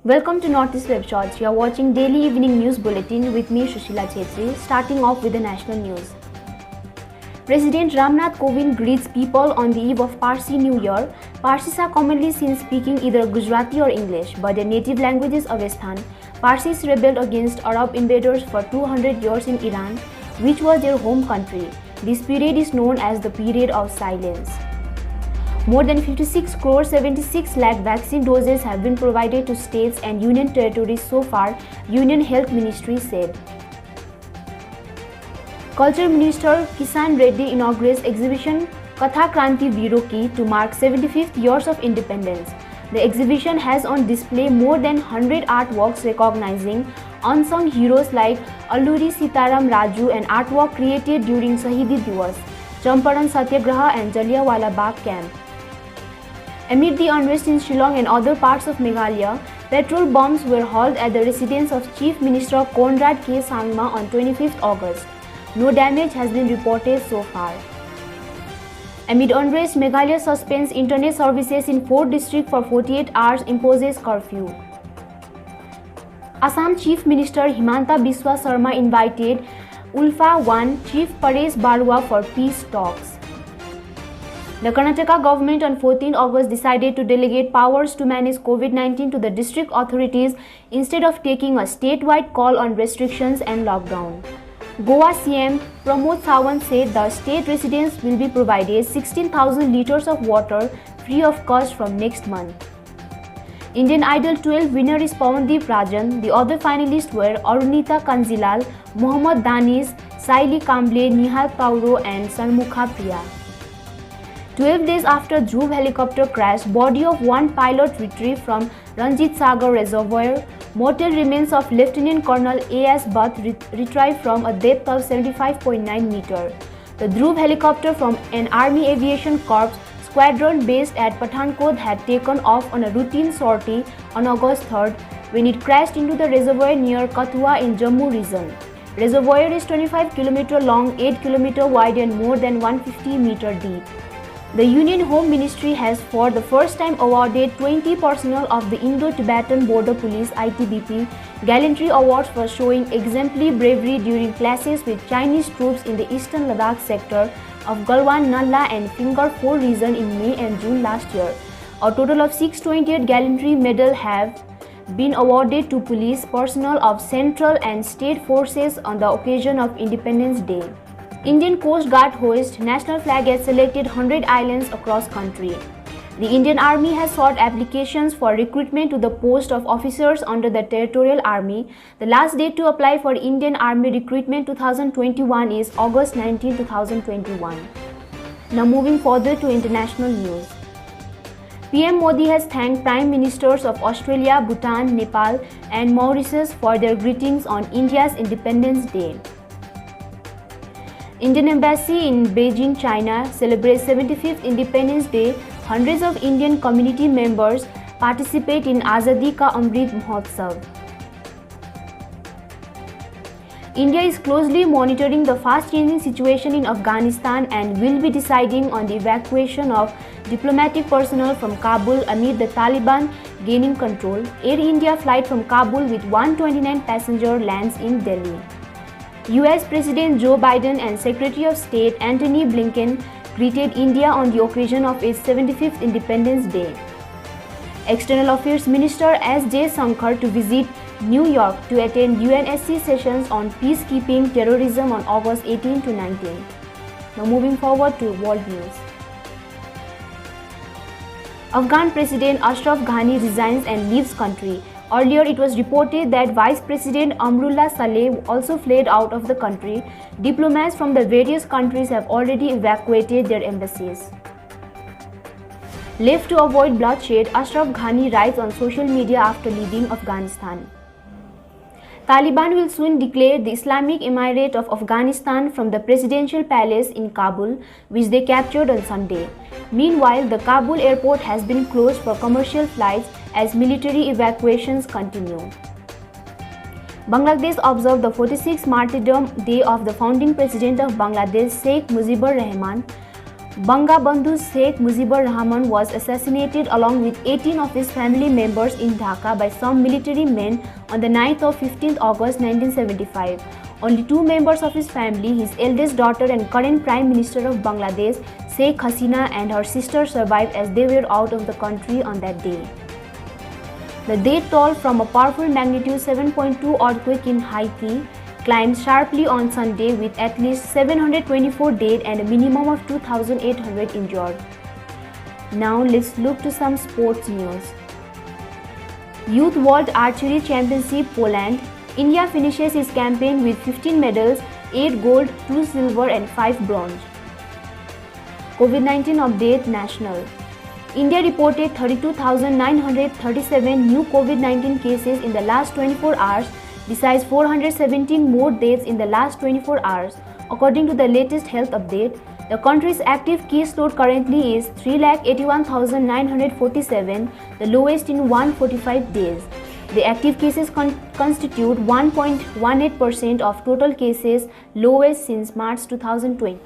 Welcome to Northeast Web Shots. You are watching Daily Evening News Bulletin with me, Shushila Chetri. Starting off with the national news. President Ramnath Kovind greets people on the eve of Parsi New Year. Parsis are commonly seen speaking either Gujarati or English, but their native language is Avestan. Parsis rebelled against Arab invaders for 200 years in Iran, which was their home country. This period is known as the period of silence. More than 56 crore 76 lakh vaccine doses have been provided to states and union territories so far, Union Health Ministry said. Culture Minister Kisan Reddy inaugurates exhibition Katha Kranti Veero Ki to mark 75th years of independence. The exhibition has on display more than 100 artworks recognizing unsung heroes like Alluri Sitaram Raju and artwork created during Shahidi Divas, Champaran Satyagraha and Jallianwala Bagh camp. Amid the unrest in Shillong and other parts of Meghalaya, petrol bombs were hurled at the residence of Chief Minister Conrad K. Sangma on 25th August. No damage has been reported so far. Amid unrest, Meghalaya suspends internet services in 4 districts for 48 hours, imposes curfew. Assam Chief Minister Himanta Biswa Sarma invited ULFA 1 Chief Paresh Barua for peace talks. The Karnataka government on 14 August decided to delegate powers to manage COVID-19 to the district authorities instead of taking a statewide call on restrictions and lockdown. Goa CM Pramod Sawant said the state residents will be provided 16,000 litres of water free of cost from next month. Indian Idol 12 winner is Pawandeep Rajan. The other finalists were Arunita Kanzilal, Mohammad Danis, Saili Kamble, Nihal Tauro and Sarmukha Priya. 12 days after Dhruv helicopter crash, body of one pilot retrieved from Ranjit Sagar Reservoir. Mortal remains of Lieutenant Colonel A.S. Butt retrieved from a depth of 75.9 meters. The Dhruv helicopter from an Army Aviation Corps squadron based at Pathankot had taken off on a routine sortie on August 3rd when it crashed into the reservoir near Kathua in Jammu region. Reservoir is 25 km long, 8 km wide and more than 150 meters deep. The Union Home Ministry has for the first time awarded 20 personnel of the Indo-Tibetan Border Police (ITBP) Gallantry Awards for showing exemplary bravery during clashes with Chinese troops in the eastern Ladakh sector of Galwan, Nalla and Finger 4 region in May and June last year. A total of 628 Gallantry medals have been awarded to police personnel of central and state forces on the occasion of Independence Day. Indian Coast Guard hoist national flag at selected 100 islands across country. The Indian Army has sought applications for recruitment to the post of officers under the Territorial Army. The last date to apply for Indian Army Recruitment 2021 is August 19, 2021. Now moving further to international news. PM Modi has thanked Prime Ministers of Australia, Bhutan, Nepal and Mauritius for their greetings on India's Independence Day. Indian Embassy in Beijing, China celebrates 75th Independence Day. Hundreds of Indian community members participate in Azadi Ka Amrit Mahotsav. India is closely monitoring the fast-changing situation in Afghanistan and will be deciding on the evacuation of diplomatic personnel from Kabul amid the Taliban gaining control. Air India flight from Kabul with 129 passengers lands in Delhi. US President Joe Biden and Secretary of State Antony Blinken greeted India on the occasion of its 75th Independence Day. External Affairs Minister S. Jaishankar to visit New York to attend UNSC sessions on peacekeeping terrorism on August 18 to 19. Now moving forward to world news. Afghan President Ashraf Ghani resigns and leaves country. Earlier, it was reported that Vice President Amrullah Saleh also fled out of the country. Diplomats from the various countries have already evacuated their embassies. Left to avoid bloodshed, Ashraf Ghani writes on social media after leaving Afghanistan. Taliban will soon declare the Islamic Emirate of Afghanistan from the presidential palace in Kabul, which they captured on Sunday. Meanwhile, the Kabul airport has been closed for commercial flights as military evacuations continue. Bangladesh observed the 46th martyrdom day of the founding president of Bangladesh, Sheikh Mujibur Rahman. Bangabandhu Sheikh Mujibur Rahman was assassinated along with 18 of his family members in Dhaka by some military men on the 9th of 15th August 1975. Only 2 members of his family, his eldest daughter and current Prime Minister of Bangladesh, Sheikh Hasina, and her sister survived as they were out of the country on that day. The death toll from a powerful magnitude 7.2 earthquake in Haiti climbed sharply on Sunday with at least 724 dead and a minimum of 2,800 injured. Now let's look to some sports news. Youth World Archery Championship Poland. India finishes its campaign with 15 medals, 8 gold, 2 silver and 5 bronze. COVID-19 update national. India reported 32,937 new COVID-19 cases in the last 24 hours, besides 417 more deaths in the last 24 hours. According to the latest health update, the country's active caseload currently is 381,947, the lowest in 145 days. The active cases constitute 1.18% of total cases, lowest since March 2020.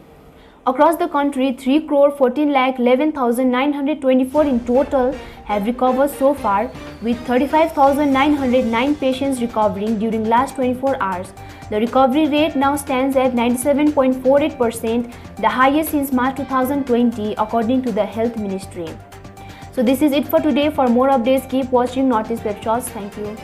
Across the country, 3,14,11,924 in total have recovered so far, with 35,909 patients recovering during last 24 hours. The recovery rate now stands at 97.48%, the highest since March 2020, according to the Health Ministry. So this is it for today. For more updates, keep watching Northeast Web Shots. Thank you.